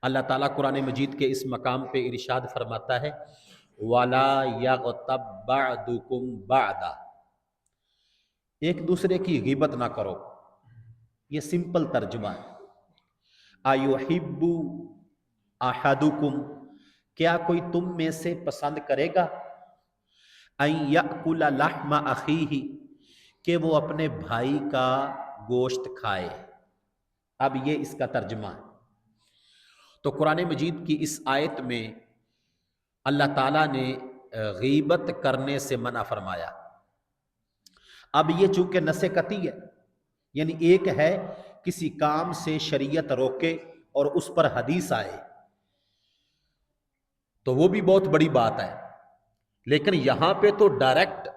اللہ تعالیٰ قرآن مجید کے اس مقام پہ ارشاد فرماتا ہے وَلَا يَغْتَبْ بَعْضُكُمْ بَعْضًا، ایک دوسرے کی غیبت نہ کرو۔ یہ سمپل ترجمہ ہے۔ أَيُحِبُّ أَحَدُكُمْ، کیا کوئی تم میں سے پسند کرے گا أَن يَأْكُلَ لَحْمَ أَخِيهِ، کہ وہ اپنے بھائی کا گوشت کھائے۔ اب یہ اس کا ترجمہ ہے۔ تو قرآن مجید کی اس آیت میں اللہ تعالیٰ نے غیبت کرنے سے منع فرمایا۔ اب یہ چونکہ نص قطعی ہے، یعنی ایک ہے کسی کام سے شریعت روکے اور اس پر حدیث آئے تو وہ بھی بہت بڑی بات ہے، لیکن یہاں پہ تو ڈائریکٹ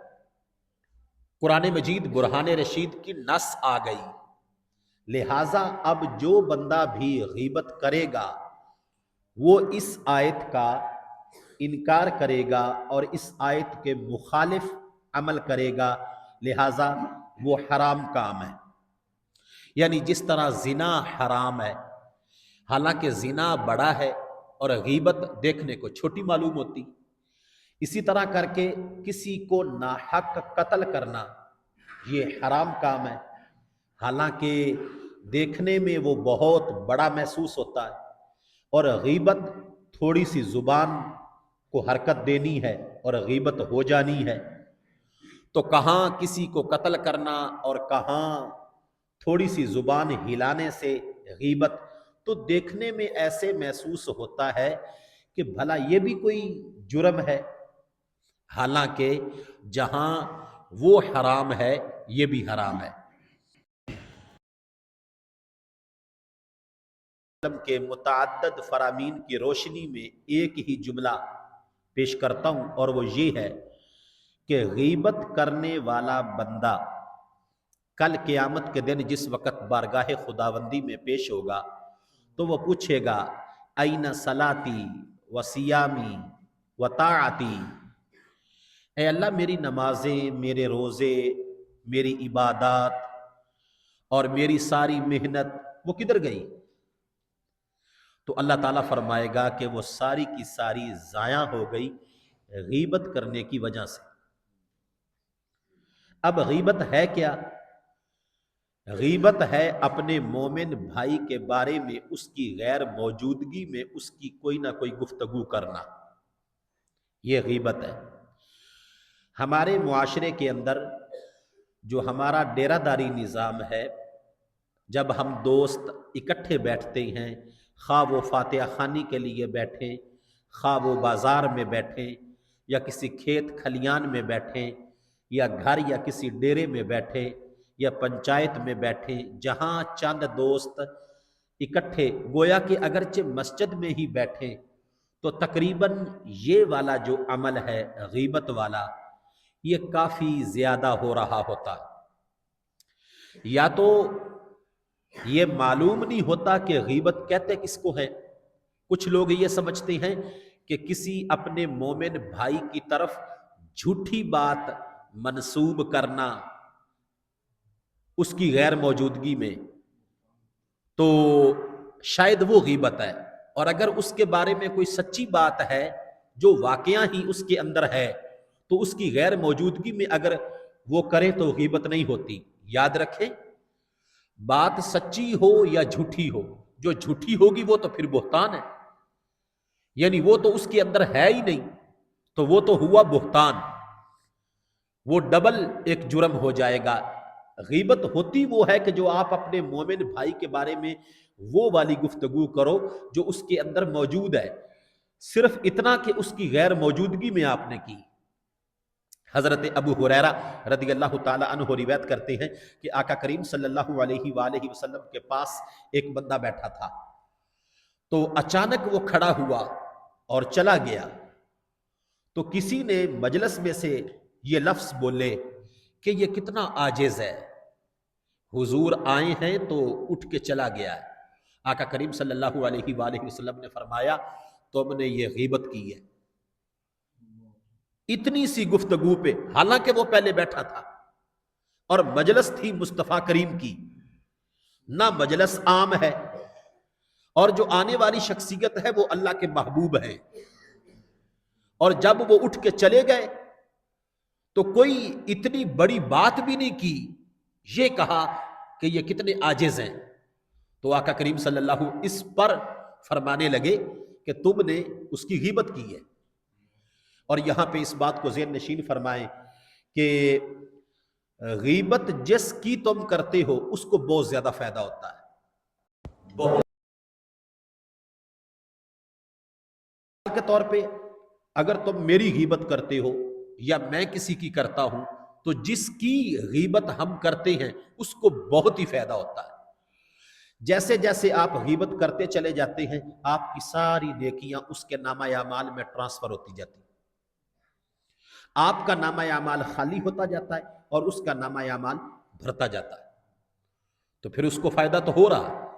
قرآن مجید برہان رشید کی نص آ گئی، لہٰذا اب جو بندہ بھی غیبت کرے گا وہ اس آیت کا انکار کرے گا اور اس آیت کے مخالف عمل کرے گا، لہٰذا وہ حرام کام ہے۔ یعنی جس طرح زنا حرام ہے، حالانکہ زنا بڑا ہے اور غیبت دیکھنے کو چھوٹی معلوم ہوتی، اسی طرح کر کے کسی کو ناحق قتل کرنا یہ حرام کام ہے، حالانکہ دیکھنے میں وہ بہت بڑا محسوس ہوتا ہے، اور غیبت تھوڑی سی زبان کو حرکت دینی ہے اور غیبت ہو جانی ہے۔ تو کہاں کسی کو قتل کرنا اور کہاں تھوڑی سی زبان ہلانے سے غیبت، تو دیکھنے میں ایسے محسوس ہوتا ہے کہ بھلا یہ بھی کوئی جرم ہے، حالانکہ جہاں وہ حرام ہے یہ بھی حرام ہے۔ کے متعدد فرامین کی روشنی میں ایک ہی جملہ پیش کرتا ہوں، اور وہ یہ ہے کہ غیبت کرنے والا بندہ کل قیامت کے دن جس وقت بارگاہ خداوندی میں پیش ہوگا تو وہ پوچھے گا این صلاتی و سیامی و طاعتی، اے اللہ میری نمازیں، میرے روزے، میری عبادات اور میری ساری محنت وہ کدھر گئی؟ تو اللہ تعالیٰ فرمائے گا کہ وہ ساری کی ساری ضائع ہو گئی غیبت کرنے کی وجہ سے۔ اب غیبت ہے کیا؟ غیبت ہے اپنے مومن بھائی کے بارے میں اس کی غیر موجودگی میں اس کی کوئی نہ کوئی گفتگو کرنا، یہ غیبت ہے۔ ہمارے معاشرے کے اندر جو ہمارا ڈیرہ داری نظام ہے، جب ہم دوست اکٹھے بیٹھتے ہیں، خواہ وہ فاتحہ خوانی کے لیے بیٹھیں، خواہ وہ بازار میں بیٹھیں یا کسی کھیت کھلیان میں بیٹھیں یا گھر یا کسی ڈیرے میں بیٹھیں یا پنچایت میں بیٹھیں، جہاں چند دوست اکٹھے گویا کہ اگرچہ مسجد میں ہی بیٹھیں تو تقریباً یہ والا جو عمل ہے غیبت والا، یہ کافی زیادہ ہو رہا ہوتا ہے۔ یا تو یہ معلوم نہیں ہوتا کہ غیبت کہتے کس کو ہے، کچھ لوگ یہ سمجھتے ہیں کہ کسی اپنے مومن بھائی کی طرف جھوٹی بات منسوب کرنا اس کی غیر موجودگی میں، تو شاید وہ غیبت ہے، اور اگر اس کے بارے میں کوئی سچی بات ہے جو واقعہ ہی اس کے اندر ہے تو اس کی غیر موجودگی میں اگر وہ کرے تو غیبت نہیں ہوتی۔ یاد رکھیں، بات سچی ہو یا جھوٹی ہو، جو جھوٹی ہوگی وہ تو پھر بہتان ہے، یعنی وہ تو اس کے اندر ہے ہی نہیں، تو وہ تو ہوا بہتان، وہ ڈبل ایک جرم ہو جائے گا۔ غیبت ہوتی وہ ہے کہ جو آپ اپنے مومن بھائی کے بارے میں وہ والی گفتگو کرو جو اس کے اندر موجود ہے، صرف اتنا کہ اس کی غیر موجودگی میں آپ نے کی۔ حضرت ابو ہریرہ رضی اللہ تعالی عنہ روایت کرتے ہیں کہ آقا کریم صلی اللہ علیہ وآلہ وسلم کے پاس ایک بندہ بیٹھا تھا، تو اچانک وہ کھڑا ہوا اور چلا گیا، تو کسی نے مجلس میں سے یہ لفظ بولے کہ یہ کتنا عاجز ہے، حضور آئے ہیں تو اٹھ کے چلا گیا ہے۔ آقا کریم صلی اللہ علیہ وآلہ وسلم نے فرمایا تم نے یہ غیبت کی ہے، اتنی سی گفتگو پہ، حالانکہ وہ پہلے بیٹھا تھا اور مجلس تھی مصطفیٰ کریم کی، نہ مجلس عام ہے اور جو آنے والی شخصیت ہے وہ اللہ کے محبوب ہے، اور جب وہ اٹھ کے چلے گئے تو کوئی اتنی بڑی بات بھی نہیں کی، یہ کہا کہ یہ کتنے عاجز ہیں۔ تو آقا کریم صلی اللہ علیہ وسلم اس پر فرمانے لگے کہ تم نے اس کی غیبت کی ہے۔ اور یہاں پہ اس بات کو ذہن نشین فرمائیں کہ غیبت جس کی تم کرتے ہو اس کو بہت زیادہ فائدہ ہوتا ہے۔ بہت کے طور پہ اگر تم میری غیبت کرتے ہو یا میں کسی کی کرتا ہوں تو جس کی غیبت ہم کرتے ہیں اس کو بہت ہی فائدہ ہوتا ہے۔ جیسے جیسے آپ غیبت کرتے چلے جاتے ہیں آپ کی ساری نیکیاں اس کے نامہ اعمال میں ٹرانسفر ہوتی جاتی ہیں، آپ کا نامہ اعمال خالی ہوتا جاتا ہے اور اس کا نامہ اعمال بھرتا جاتا ہے، تو پھر اس کو فائدہ تو ہو رہا ہے۔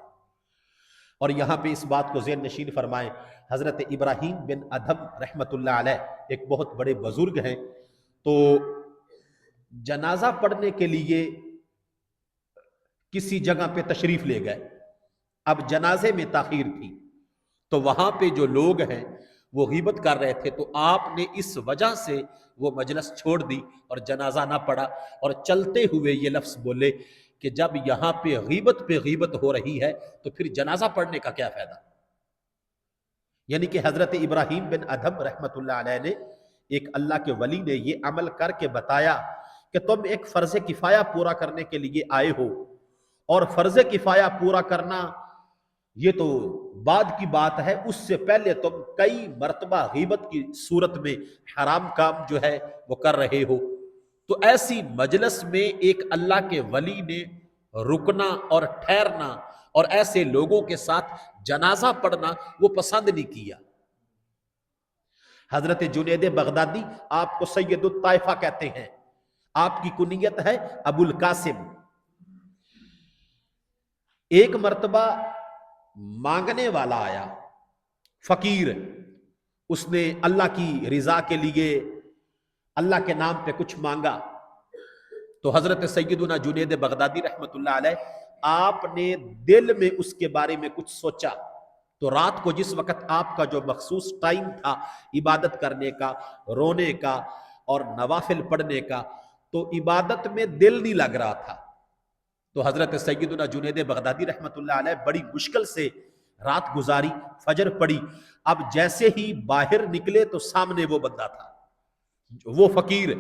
اور یہاں پہ اس بات کو ذہن نشین فرمائیں، حضرت ابراہیم بن ادھم رحمت اللہ علیہ ایک بہت بڑے بزرگ ہیں، تو جنازہ پڑھنے کے لیے کسی جگہ پہ تشریف لے گئے، اب جنازے میں تاخیر تھی تو وہاں پہ جو لوگ ہیں وہ غیبت کر رہے تھے، تو آپ نے اس وجہ سے وہ مجلس چھوڑ دی اور جنازہ نہ پڑھا، اور چلتے ہوئے یہ لفظ بولے کہ جب یہاں پہ غیبت ہو رہی ہے تو پھر جنازہ پڑھنے کا کیا فائدہ۔ یعنی کہ حضرت ابراہیم بن ادھم رحمت اللہ علیہ نے، ایک اللہ کے ولی نے یہ عمل کر کے بتایا کہ تم ایک فرض کفایہ پورا کرنے کے لیے آئے ہو، اور فرض کفایہ پورا کرنا یہ تو بعد کی بات ہے، اس سے پہلے تم کئی مرتبہ غیبت کی صورت میں حرام کام جو ہے وہ کر رہے ہو، تو ایسی مجلس میں ایک اللہ کے ولی نے رکنا اور ٹھہرنا اور ایسے لوگوں کے ساتھ جنازہ پڑھنا وہ پسند نہیں کیا۔ حضرت جنید بغدادی آپ کو سید الطائفہ کہتے ہیں، آپ کی کنیت ہے ابو القاسم۔ ایک مرتبہ مانگنے والا آیا، فقیر، اس نے اللہ کی رضا کے لیے اللہ کے نام پہ کچھ مانگا، تو حضرت سیدنا جنید بغدادی رحمت اللہ علیہ آپ نے دل میں اس کے بارے میں کچھ سوچا، تو رات کو جس وقت آپ کا جو مخصوص ٹائم تھا عبادت کرنے کا، رونے کا اور نوافل پڑھنے کا، تو عبادت میں دل نہیں لگ رہا تھا، تو حضرت سیدنا جنید بغدادی رحمت اللہ علیہ بڑی مشکل سے رات گزاری، فجر پڑی، اب جیسے ہی باہر نکلے تو سامنے وہ بندہ تھا، وہ فقیر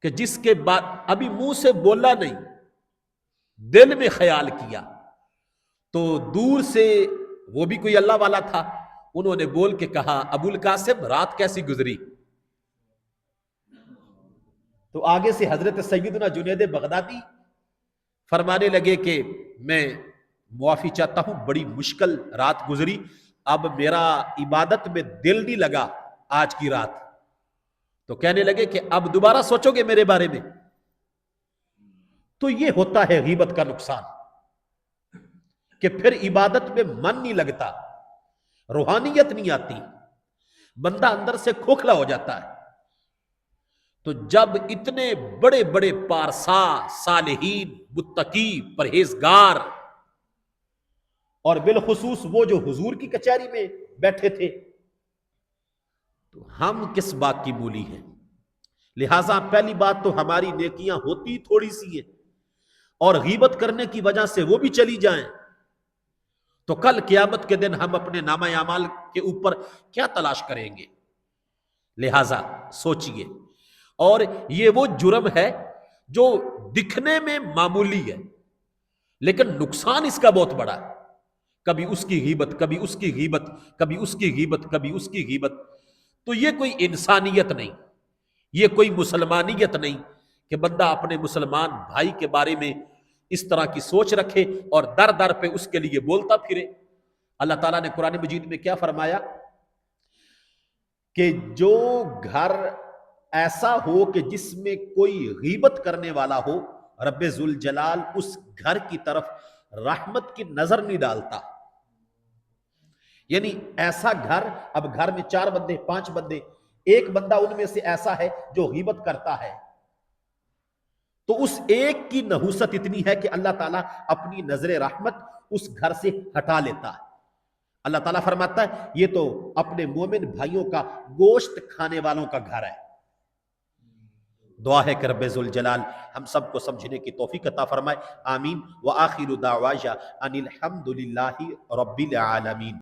کہ جس کے بعد ابھی منہ سے بولا نہیں، دل میں خیال کیا، تو دور سے وہ بھی کوئی اللہ والا تھا، انہوں نے بول کے کہا ابو القاسم رات کیسی گزری؟ تو آگے سے حضرت سیدنا جنید بغدادی فرمانے لگے کہ میں معافی چاہتا ہوں، بڑی مشکل رات گزری، اب میرا عبادت میں دل نہیں لگا آج کی رات، تو کہنے لگے کہ اب دوبارہ سوچو گے میرے بارے میں؟ تو یہ ہوتا ہے غیبت کا نقصان کہ پھر عبادت میں من نہیں لگتا، روحانیت نہیں آتی، بندہ اندر سے کھوکھلا ہو جاتا ہے۔ تو جب اتنے بڑے بڑے پارسا، صالحین، متقی، پرہیزگار، اور بالخصوص وہ جو حضور کی کچہری میں بیٹھے تھے، تو ہم کس بات کی مولی ہیں؟ لہٰذا پہلی بات تو ہماری نیکیاں ہوتی تھوڑی سی ہیں، اور غیبت کرنے کی وجہ سے وہ بھی چلی جائیں تو کل قیامت کے دن ہم اپنے نامہ اعمال کے اوپر کیا تلاش کریں گے؟ لہٰذا سوچئے۔ اور یہ وہ جرم ہے جو دکھنے میں معمولی ہے لیکن نقصان اس کا بہت بڑا ہے، کبھی اس کی غیبت، کبھی اس کی غیبت، کبھی اس کی غیبت، کبھی اس کی غیبت، تو یہ کوئی انسانیت نہیں، یہ کوئی مسلمانیت نہیں کہ بندہ اپنے مسلمان بھائی کے بارے میں اس طرح کی سوچ رکھے اور در در پہ اس کے لیے بولتا پھرے۔ اللہ تعالیٰ نے قرآن مجید میں کیا فرمایا کہ جو گھر ایسا ہو کہ جس میں کوئی غیبت کرنے والا ہو، رب ذوالجلال اس گھر کی طرف رحمت کی نظر نہیں ڈالتا۔ یعنی ایسا گھر، اب گھر میں 4 بندے 5 بندے، ایک بندہ ان میں سے ایسا ہے جو غیبت کرتا ہے، تو اس ایک کی نحوست اتنی ہے کہ اللہ تعالیٰ اپنی نظر رحمت اس گھر سے ہٹا لیتا ہے۔ اللہ تعالیٰ فرماتا ہے یہ تو اپنے مومن بھائیوں کا گوشت کھانے والوں کا گھر ہے۔ دعا ہے کہ رب ذوالجلال ہم سب کو سمجھنے کی توفیق عطا فرمائے، آمین۔ وآخر دعوانا ان الحمد للہ رب العالمین۔